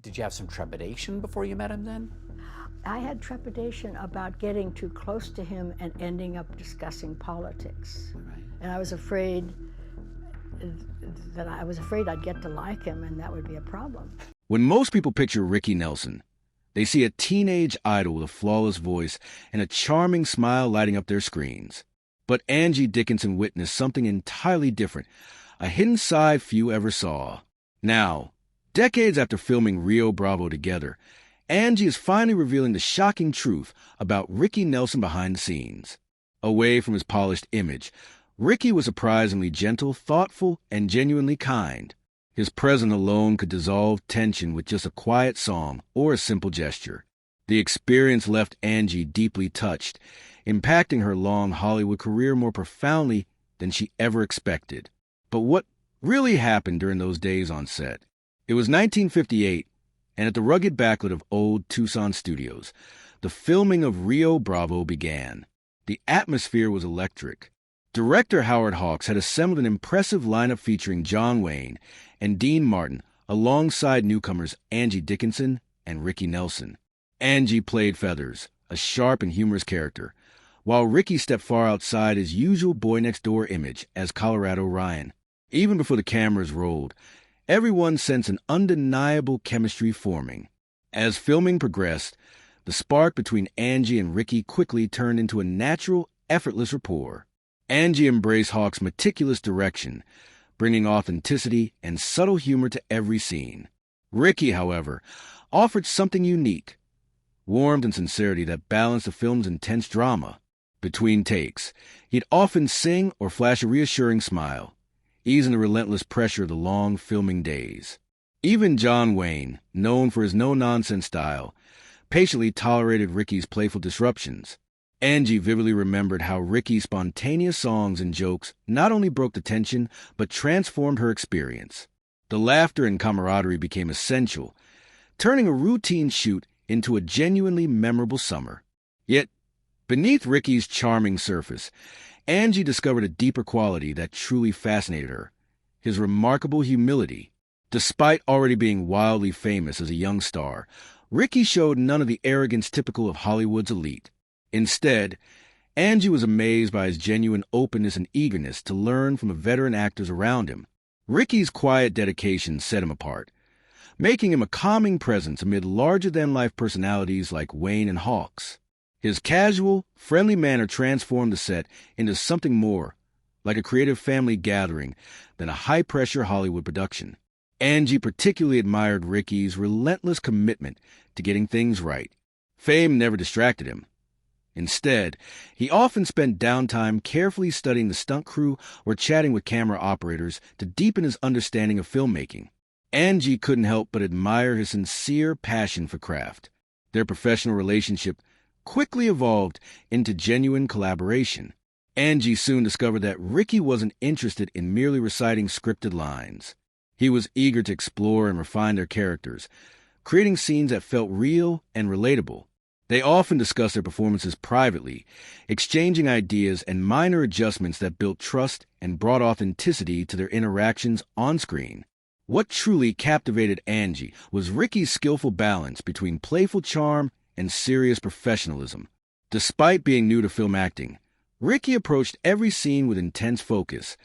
Did you have some trepidation before you met him then? I had trepidation about getting too close to him and ending up discussing politics. Right. And I was afraid I'd get to like him, and that would be a problem. When most people picture Ricky Nelson, they see a teenage idol with a flawless voice and a charming smile lighting up their screens. But Angie Dickinson witnessed something entirely different, a hidden side few ever saw. Now, decades after filming Rio Bravo together, Angie is finally revealing the shocking truth about Ricky Nelson behind the scenes. Away from his polished image, Ricky was surprisingly gentle, thoughtful, and genuinely kind. His presence alone could dissolve tension with just a quiet song or a simple gesture. The experience left Angie deeply touched, impacting her long Hollywood career more profoundly than she ever expected. But what really happened during those days on set? It was 1958, and at the rugged backlit of old Tucson studios, the filming of Rio Bravo began. The atmosphere was electric. Director Howard Hawks had assembled an impressive lineup featuring John Wayne and Dean Martin alongside newcomers Angie Dickinson and Ricky Nelson. Angie played Feathers, a sharp and humorous character, while Ricky stepped far outside his usual boy-next-door image as Colorado Ryan. Even before the cameras rolled, everyone sensed an undeniable chemistry forming. As filming progressed, the spark between Angie and Ricky quickly turned into a natural, effortless rapport. Angie embraced Hawks' meticulous direction, bringing authenticity and subtle humor to every scene. Ricky, however, offered something unique, warmth and sincerity that balanced the film's intense drama. Between takes, he'd often sing or flash a reassuring smile, easing the relentless pressure of the long filming days. Even John Wayne, known for his no-nonsense style, patiently tolerated Ricky's playful disruptions. Angie vividly remembered how Ricky's spontaneous songs and jokes not only broke the tension, but transformed her experience. The laughter and camaraderie became essential, turning a routine shoot into a genuinely memorable summer. Yet, beneath Ricky's charming surface, Angie discovered a deeper quality that truly fascinated her: his remarkable humility. Despite already being wildly famous as a young star, Ricky showed none of the arrogance typical of Hollywood's elite. Instead, Angie was amazed by his genuine openness and eagerness to learn from the veteran actors around him. Ricky's quiet dedication set him apart, making him a calming presence amid larger-than-life personalities like Wayne and Hawks. His casual, friendly manner transformed the set into something more, like a creative family gathering, than a high-pressure Hollywood production. Angie particularly admired Ricky's relentless commitment to getting things right. Fame never distracted him. Instead, he often spent downtime carefully studying the stunt crew or chatting with camera operators to deepen his understanding of filmmaking. Angie couldn't help but admire his sincere passion for craft. Their professional relationship quickly evolved into genuine collaboration. Angie soon discovered that Ricky wasn't interested in merely reciting scripted lines. He was eager to explore and refine their characters, creating scenes that felt real and relatable. They often discussed their performances privately, exchanging ideas and minor adjustments that built trust and brought authenticity to their interactions on screen. What truly captivated Angie was Ricky's skillful balance between playful charm and serious professionalism. Despite being new to film acting, Ricky approached every scene with intense focus,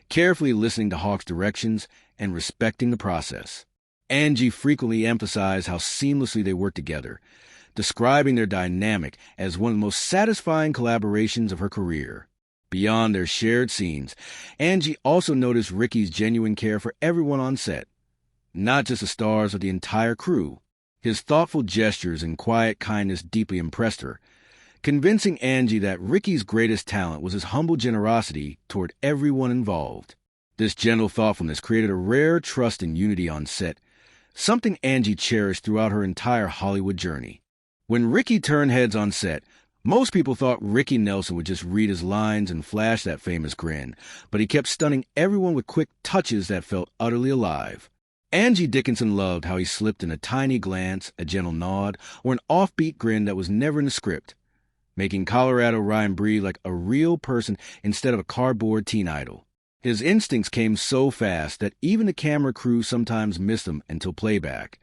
carefully listening to Hawks' directions and respecting the process. Angie frequently emphasized how seamlessly they worked together, describing their dynamic as one of the most satisfying collaborations of her career. Beyond their shared scenes, Angie also noticed Ricky's genuine care for everyone on set, not just the stars but the entire crew. His thoughtful gestures and quiet kindness deeply impressed her, convincing Angie that Ricky's greatest talent was his humble generosity toward everyone involved. This gentle thoughtfulness created a rare trust and unity on set, something Angie cherished throughout her entire Hollywood journey. When Ricky turned heads on set, most people thought Ricky Nelson would just read his lines and flash that famous grin, but he kept stunning everyone with quick touches that felt utterly alive. Angie Dickinson loved how he slipped in a tiny glance, a gentle nod, or an offbeat grin that was never in the script, making Colorado Ryan breathe like a real person instead of a cardboard teen idol. His instincts came so fast that even the camera crew sometimes missed them until playback,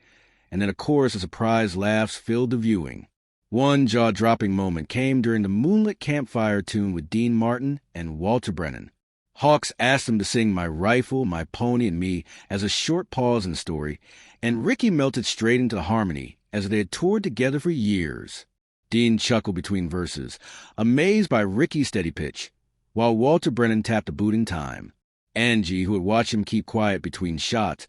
and then a chorus of surprised laughs filled the viewing. One jaw-dropping moment came during the moonlit campfire tune with Dean Martin and Walter Brennan. Hawks asked them to sing My Rifle, My Pony, and Me as a short pause in the story, and Ricky melted straight into the harmony as they had toured together for years. Dean chuckled between verses, amazed by Ricky's steady pitch, while Walter Brennan tapped a boot in time. Angie, who had watched him keep quiet between shots,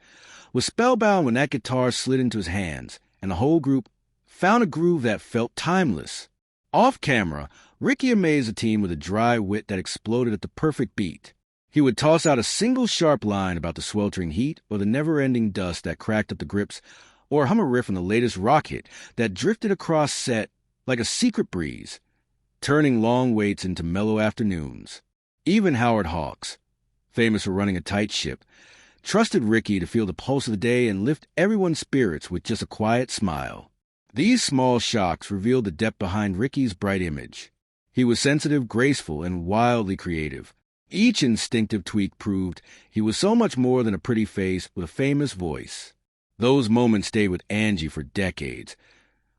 was spellbound when that guitar slid into his hands, and the whole group found a groove that felt timeless. Off camera, Ricky amazed the team with a dry wit that exploded at the perfect beat. He would toss out a single sharp line about the sweltering heat or the never-ending dust that cracked up the grips, or hum a riff on the latest rock hit that drifted across set like a secret breeze, turning long waits into mellow afternoons. Even Howard Hawks, famous for running a tight ship, trusted Ricky to feel the pulse of the day and lift everyone's spirits with just a quiet smile. These small shocks revealed the depth behind Ricky's bright image. He was sensitive, graceful, and wildly creative. Each instinctive tweak proved he was so much more than a pretty face with a famous voice. Those moments stayed with Angie for decades,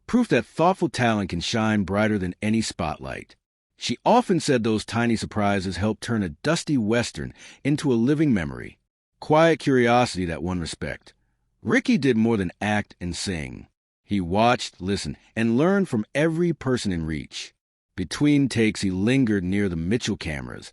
proof that thoughtful talent can shine brighter than any spotlight. She often said those tiny surprises helped turn a dusty western into a living memory. Quiet curiosity that won respect. Ricky did more than act and sing. He watched, listened, and learned from every person in reach. Between takes, he lingered near the Mitchell cameras,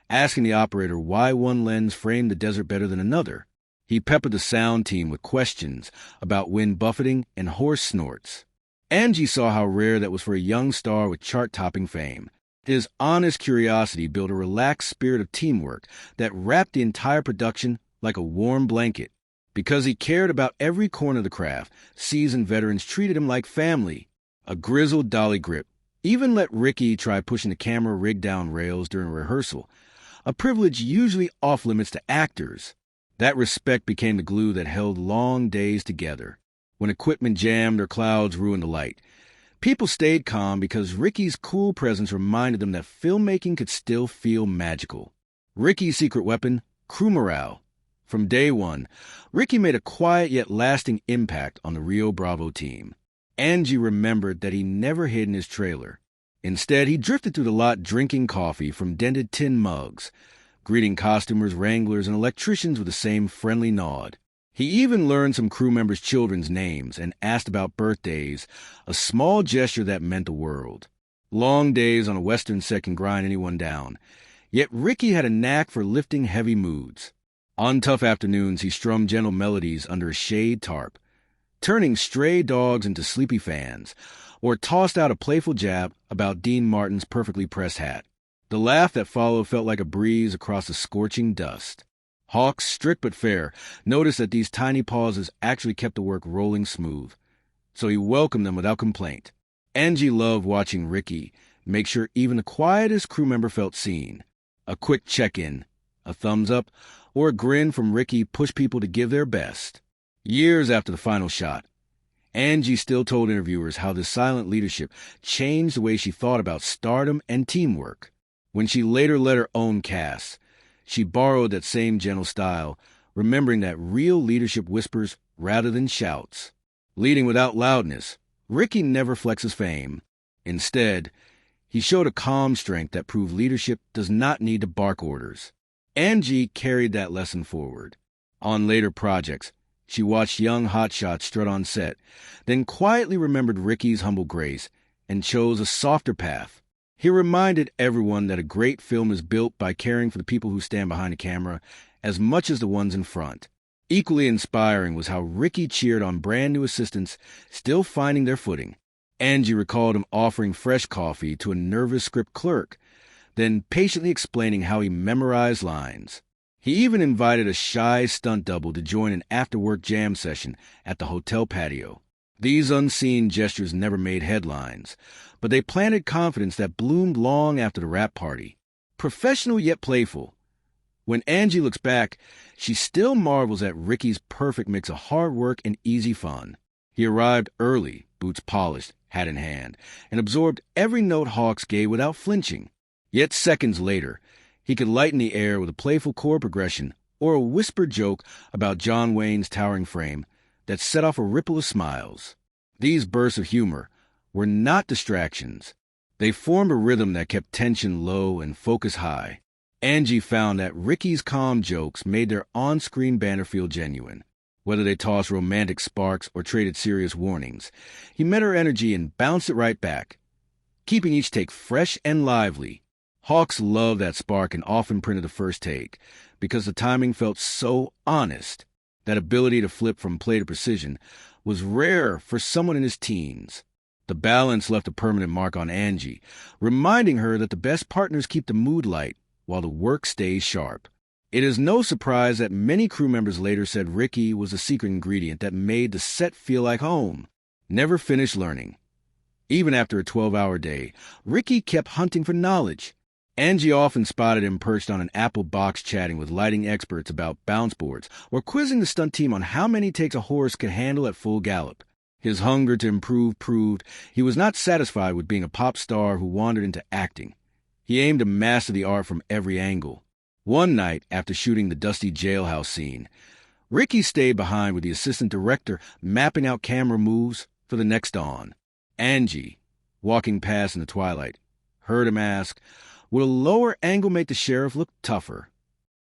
asking the operator why one lens framed the desert better than another. He peppered the sound team with questions about wind buffeting and horse snorts. Angie saw how rare that was for a young star with chart-topping fame. His honest curiosity built a relaxed spirit of teamwork that wrapped the entire production like a warm blanket. Because he cared about every corner of the craft, seasoned veterans treated him like family. A grizzled dolly grip even let Ricky try pushing the camera rig down rails during rehearsal, a privilege usually off-limits to actors. That respect became the glue that held long days together. When equipment jammed or clouds ruined the light, people stayed calm because Ricky's cool presence reminded them that filmmaking could still feel magical. Ricky's secret weapon, crew morale. From day one, Ricky made a quiet yet lasting impact on the Rio Bravo team. Angie remembered that he never hid in his trailer. Instead, he drifted through the lot drinking coffee from dented tin mugs, greeting costumers, wranglers, and electricians with the same friendly nod. He even learned some crew members' children's names and asked about birthdays, a small gesture that meant the world. Long days on a Western set can grind anyone down, yet Ricky had a knack for lifting heavy moods. On tough afternoons, he strummed gentle melodies under a shade tarp, turning stray dogs into sleepy fans, or tossed out a playful jab about Dean Martin's perfectly pressed hat. The laugh that followed felt like a breeze across the scorching dust. Hawks, strict but fair, noticed that these tiny pauses actually kept the work rolling smooth, so he welcomed them without complaint. Angie loved watching Ricky make sure even the quietest crew member felt seen. A quick check-in, a thumbs up, or a grin from Ricky pushed people to give their best. Years after the final shot, Angie still told interviewers how this silent leadership changed the way she thought about stardom and teamwork. When she later led her own cast, she borrowed that same gentle style, remembering that real leadership whispers rather than shouts. Leading without loudness, Ricky never flexes fame. Instead, he showed a calm strength that proved leadership does not need to bark orders. Angie carried that lesson forward. On later projects, she watched young hotshots strut on set, then quietly remembered Ricky's humble grace and chose a softer path. He reminded everyone that a great film is built by caring for the people who stand behind the camera as much as the ones in front. Equally inspiring was how Ricky cheered on brand new assistants still finding their footing. Angie recalled him offering fresh coffee to a nervous script clerk, then patiently explaining how he memorized lines. He even invited a shy stunt double to join an after-work jam session at the hotel patio. These unseen gestures never made headlines, but they planted confidence that bloomed long after the wrap party. Professional yet playful. When Angie looks back, she still marvels at Ricky's perfect mix of hard work and easy fun. He arrived early, boots polished, hat in hand, and absorbed every note Hawks gave without flinching. Yet seconds later, he could lighten the air with a playful chord progression or a whispered joke about John Wayne's towering frame that set off a ripple of smiles. These bursts of humor were not distractions. They formed a rhythm that kept tension low and focus high. Angie found that Ricky's calm jokes made their on-screen banter feel genuine. Whether they tossed romantic sparks or traded serious warnings, he met her energy and bounced it right back, keeping each take fresh and lively. Hawks loved that spark and often printed the first take, because the timing felt so honest. That ability to flip from play to precision was rare for someone in his teens. The balance left a permanent mark on Angie, reminding her that the best partners keep the mood light while the work stays sharp. It is no surprise that many crew members later said Ricky was the secret ingredient that made the set feel like home. Never finished learning. Even after a 12-hour day, Ricky kept hunting for knowledge. Angie often spotted him perched on an Apple box chatting with lighting experts about bounce boards or quizzing the stunt team on how many takes a horse could handle at full gallop. His hunger to improve proved he was not satisfied with being a pop star who wandered into acting. He aimed to master the art from every angle. One night, after shooting the dusty jailhouse scene, Ricky stayed behind with the assistant director mapping out camera moves for the next dawn. Angie, walking past in the twilight, heard him ask, "Would a lower angle make the sheriff look tougher?"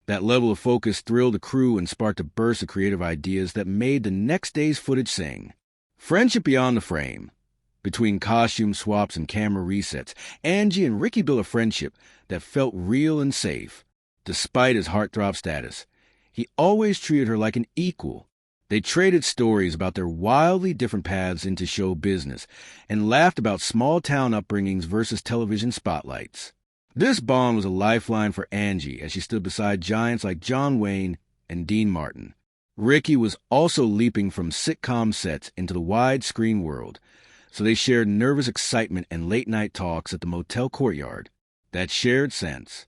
That level of focus thrilled the crew and sparked a burst of creative ideas that made the next day's footage sing. Friendship beyond the frame. Between costume swaps and camera resets, Angie and Ricky built a friendship that felt real and safe. Despite his heartthrob status, he always treated her like an equal. They traded stories about their wildly different paths into show business and laughed about small-town upbringings versus television spotlights. This bond was a lifeline for Angie as she stood beside giants like John Wayne and Dean Martin. Ricky was also leaping from sitcom sets into the widescreen world, so they shared nervous excitement and late-night talks at the motel courtyard. That shared sense.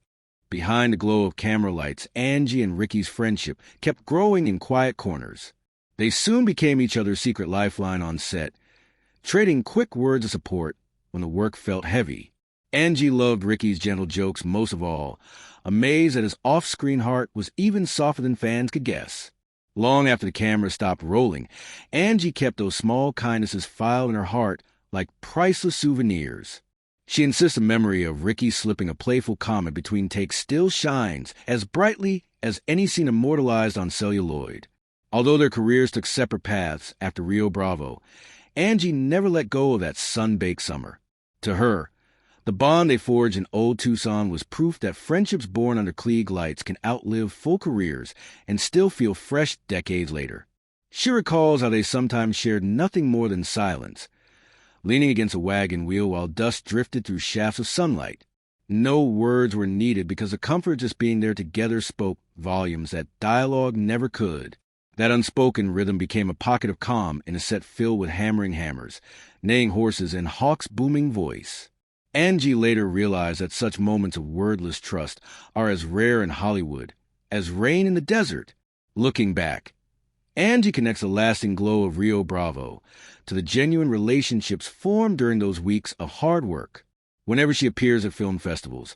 Behind the glow of camera lights, Angie and Ricky's friendship kept growing in quiet corners. They soon became each other's secret lifeline on set, trading quick words of support when the work felt heavy. Angie loved Ricky's gentle jokes most of all, amazed that his off-screen heart was even softer than fans could guess. Long after the camera stopped rolling, Angie kept those small kindnesses filed in her heart like priceless souvenirs. She insists a memory of Ricky slipping a playful comment between takes still shines as brightly as any scene immortalized on celluloid. Although their careers took separate paths after Rio Bravo, Angie never let go of that sun-baked summer. To her, the bond they forged in old Tucson was proof that friendships born under Klieg lights can outlive full careers and still feel fresh decades later. She recalls how they sometimes shared nothing more than silence, leaning against a wagon wheel while dust drifted through shafts of sunlight. No words were needed because the comfort of just being there together spoke volumes that dialogue never could. That unspoken rhythm became a pocket of calm in a set filled with hammering hammers, neighing horses, and Hawk's booming voice. Angie later realized that such moments of wordless trust are as rare in Hollywood as rain in the desert. Looking back, Angie connects the lasting glow of Rio Bravo to the genuine relationships formed during those weeks of hard work. Whenever she appears at film festivals,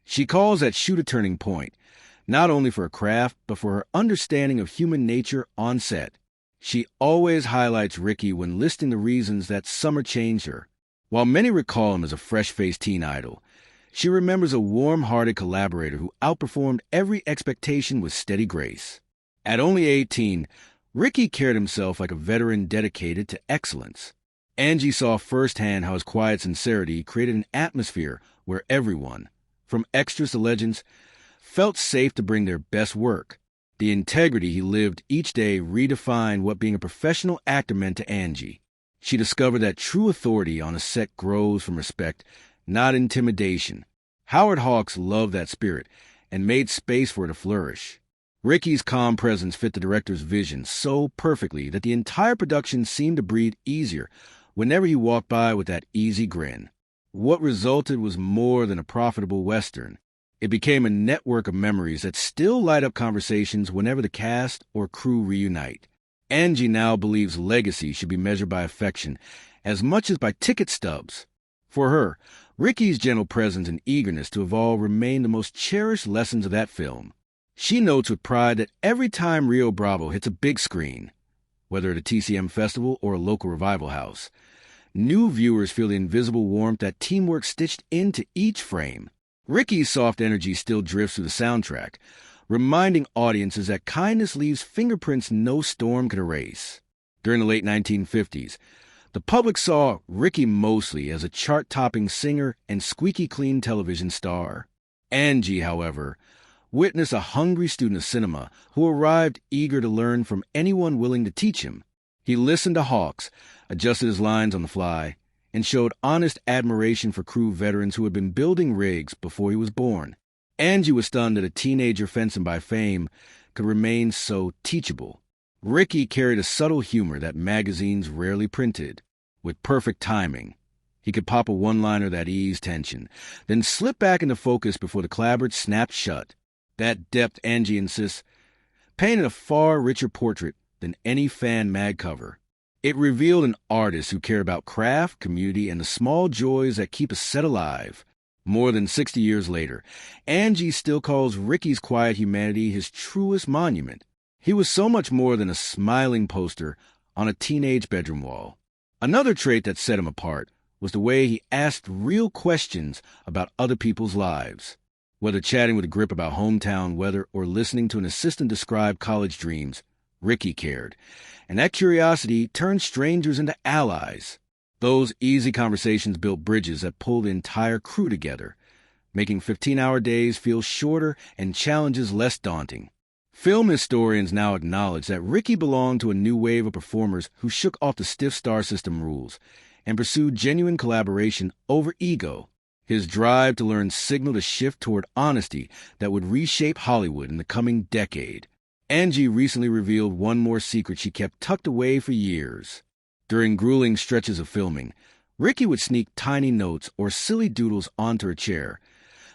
she calls that shoot a turning point, not only for her craft, but for her understanding of human nature on set. She always highlights Ricky when listing the reasons that summer changed her. While many recall him as a fresh-faced teen idol, she remembers a warm-hearted collaborator who outperformed every expectation with steady grace. At only 18, Ricky carried himself like a veteran dedicated to excellence. Angie saw firsthand how his quiet sincerity created an atmosphere where everyone, from extras to legends, felt safe to bring their best work. The integrity he lived each day redefined what being a professional actor meant to Angie. She discovered that true authority on a set grows from respect, not intimidation. Howard Hawks loved that spirit and made space for it to flourish. Ricky's calm presence fit the director's vision so perfectly that the entire production seemed to breathe easier whenever he walked by with that easy grin. What resulted was more than a profitable Western. It became a network of memories that still light up conversations whenever the cast or crew reunite. Angie now believes legacy should be measured by affection as much as by ticket stubs. For her, Ricky's gentle presence and eagerness to evolve remain the most cherished lessons of that film. She notes with pride that every time Rio Bravo hits a big screen, whether at a TCM festival or a local revival house. New viewers feel the invisible warmth that teamwork stitched into each frame. Ricky's soft energy still drifts through the soundtrack, reminding audiences that kindness leaves fingerprints no storm can erase. During the late 1950s, the public saw Ricky mostly as a chart-topping singer and squeaky-clean television star. Angie, however, witnessed a hungry student of cinema who arrived eager to learn from anyone willing to teach him. He listened to Hawks, adjusted his lines on the fly, and showed honest admiration for crew veterans who had been building rigs before he was born. Angie was stunned that a teenager fencing by fame could remain so teachable. Ricky carried a subtle humor that magazines rarely printed. With perfect timing, he could pop a one-liner that eased tension, then slip back into focus before the clapboard snapped shut. That depth, Angie insists, painted a far richer portrait than any fan mag cover. It revealed an artist who cared about craft, community, and the small joys that keep a set alive. More than 60 years later, Angie still calls Ricky's quiet humanity his truest monument. He was so much more than a smiling poster on a teenage bedroom wall. Another trait that set him apart was the way he asked real questions about other people's lives. Whether chatting with a grip about hometown weather or listening to an assistant describe college dreams, Ricky cared, and that curiosity turned strangers into allies. Those easy conversations built bridges that pulled the entire crew together, making 15-hour days feel shorter and challenges less daunting. Film historians now acknowledge that Ricky belonged to a new wave of performers who shook off the stiff star system rules and pursued genuine collaboration over ego. His drive to learn signaled a shift toward honesty that would reshape Hollywood in the coming decade. Angie recently revealed one more secret she kept tucked away for years. During grueling stretches of filming, Ricky would sneak tiny notes or silly doodles onto her chair,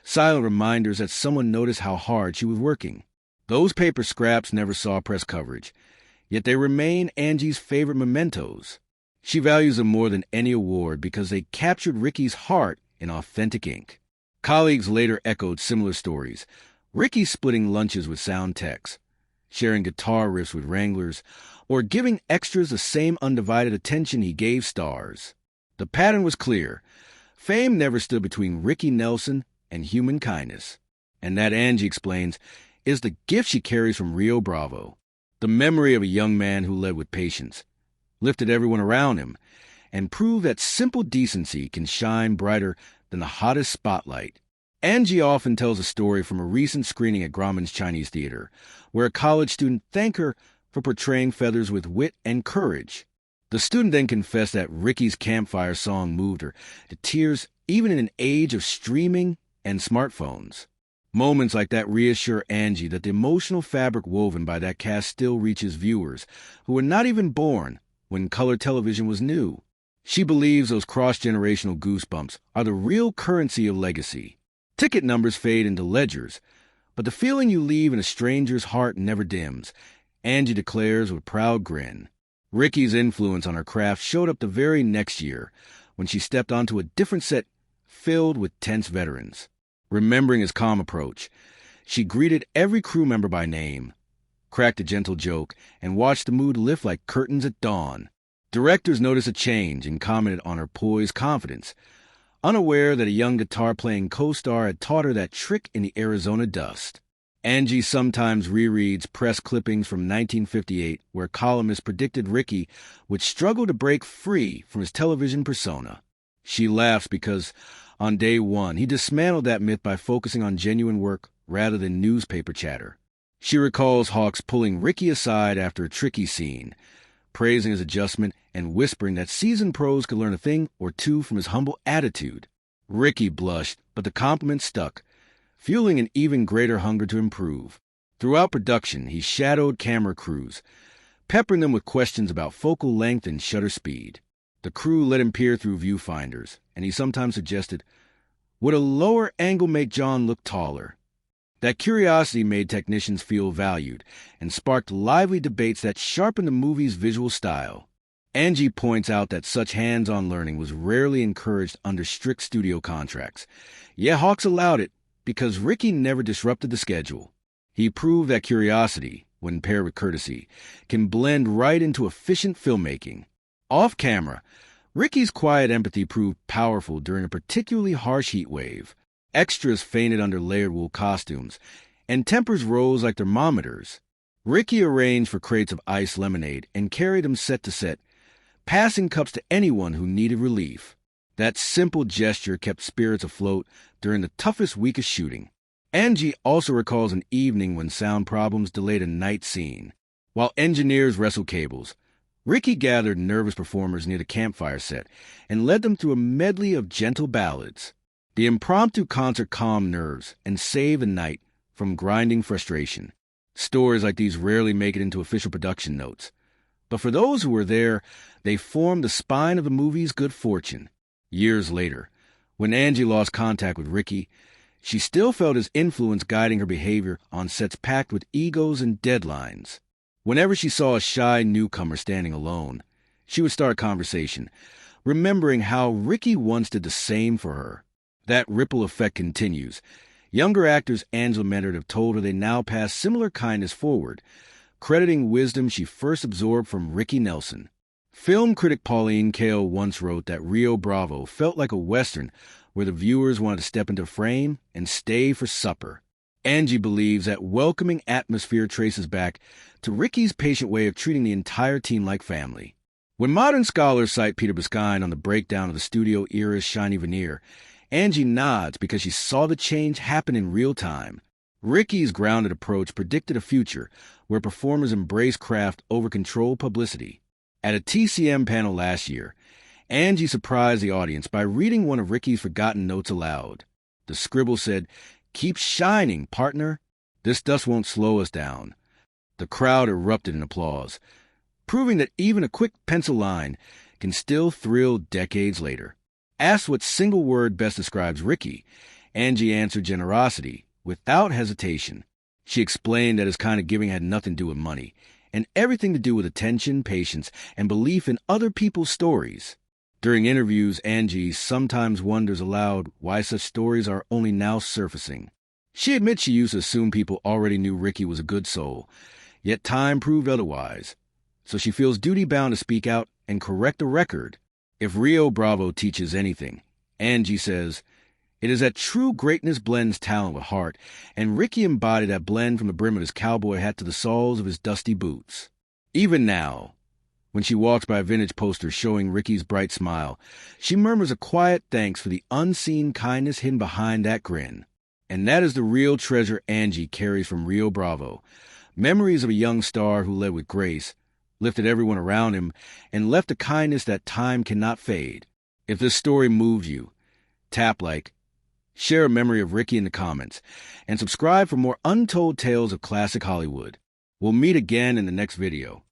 silent reminders that someone noticed how hard she was working. Those paper scraps never saw press coverage, yet they remain Angie's favorite mementos. She values them more than any award because they captured Ricky's heart in authentic ink. Colleagues later echoed similar stories. Ricky splitting lunches with sound techs, sharing guitar riffs with wranglers, or giving extras the same undivided attention he gave stars. The pattern was clear. Fame never stood between Ricky Nelson and human kindness. And that, Angie explains, is the gift she carries from Rio Bravo. The memory of a young man who led with patience, lifted everyone around him, and proved that simple decency can shine brighter than the hottest spotlight. Angie often tells a story from a recent screening at Grauman's Chinese Theater, where a college student thanked her for portraying Feathers with wit and courage. The student then confessed that Ricky's campfire song moved her to tears even in an age of streaming and smartphones. Moments like that reassure Angie that the emotional fabric woven by that cast still reaches viewers who were not even born when color television was new. She believes those cross-generational goosebumps are the real currency of legacy. Ticket numbers fade into ledgers, but the feeling you leave in a stranger's heart never dims, Angie declares with a proud grin. Ricky's influence on her craft showed up the very next year when she stepped onto a different set filled with tense veterans. Remembering his calm approach, she greeted every crew member by name, cracked a gentle joke, and watched the mood lift like curtains at dawn. Directors noticed a change and commented on her poised confidence, unaware that a young guitar-playing co-star had taught her that trick in the Arizona dust. Angie sometimes rereads press clippings from 1958 where columnists predicted Ricky would struggle to break free from his television persona. She laughs because, on day one, he dismantled that myth by focusing on genuine work rather than newspaper chatter. She recalls Hawks pulling Ricky aside after a tricky scene, praising his adjustment and whispering that seasoned pros could learn a thing or two from his humble attitude. Ricky blushed, but the compliment stuck, fueling an even greater hunger to improve. Throughout production, he shadowed camera crews, peppering them with questions about focal length and shutter speed. The crew let him peer through viewfinders, and he sometimes suggested, "Would a lower angle make John look taller?" That curiosity made technicians feel valued and sparked lively debates that sharpened the movie's visual style. Angie points out that such hands-on learning was rarely encouraged under strict studio contracts. Yet Hawks allowed it because Ricky never disrupted the schedule. He proved that curiosity, when paired with courtesy, can blend right into efficient filmmaking. Off camera, Ricky's quiet empathy proved powerful during a particularly harsh heat wave. Extras fainted under layered wool costumes, and tempers rose like thermometers. Ricky arranged for crates of iced lemonade and carried them set to set, passing cups to anyone who needed relief. That simple gesture kept spirits afloat during the toughest week of shooting. Angie also recalls an evening when sound problems delayed a night scene. While engineers wrestled cables, Ricky gathered nervous performers near the campfire set and led them through a medley of gentle ballads. The impromptu concert calmed nerves and saved the night from grinding frustration. Stories like these rarely make it into official production notes. But for those who were there, they formed the spine of the movie's good fortune. Years later, when Angie lost contact with Ricky, she still felt his influence guiding her behavior on sets packed with egos and deadlines. Whenever she saw a shy newcomer standing alone, she would start a conversation, remembering how Ricky once did the same for her. That ripple effect continues. Younger actors Angela mentored have told her they now pass similar kindness forward, crediting wisdom she first absorbed from Ricky Nelson. Film critic Pauline Kael once wrote that Rio Bravo felt like a Western where the viewers wanted to step into frame and stay for supper. Angie believes that welcoming atmosphere traces back to Ricky's patient way of treating the entire team like family. When modern scholars cite Peter Biskind on the breakdown of the studio era's shiny veneer, Angie nods because she saw the change happen in real time. Ricky's grounded approach predicted a future where performers embrace craft over controlled publicity. At a TCM panel last year, Angie surprised the audience by reading one of Ricky's forgotten notes aloud. The scribble said, "Keep shining, partner. This dust won't slow us down." The crowd erupted in applause, proving that even a quick pencil line can still thrill decades later. Asked what single word best describes Ricky, Angie answered generosity, without hesitation. She explained that his kind of giving had nothing to do with money, and everything to do with attention, patience, and belief in other people's stories. During interviews, Angie sometimes wonders aloud why such stories are only now surfacing. She admits she used to assume people already knew Ricky was a good soul, yet time proved otherwise. So she feels duty-bound to speak out and correct the record. If Rio Bravo teaches anything, Angie says, it is that true greatness blends talent with heart, and Ricky embodied that blend from the brim of his cowboy hat to the soles of his dusty boots. Even now, when she walks by a vintage poster showing Ricky's bright smile, she murmurs a quiet thanks for the unseen kindness hidden behind that grin. And that is the real treasure Angie carries from Rio Bravo. Memories of a young star who led with grace, lifted everyone around him, and left a kindness that time cannot fade. If this story moved you, tap like, share a memory of Ricky in the comments, and subscribe for more untold tales of classic Hollywood. We'll meet again in the next video.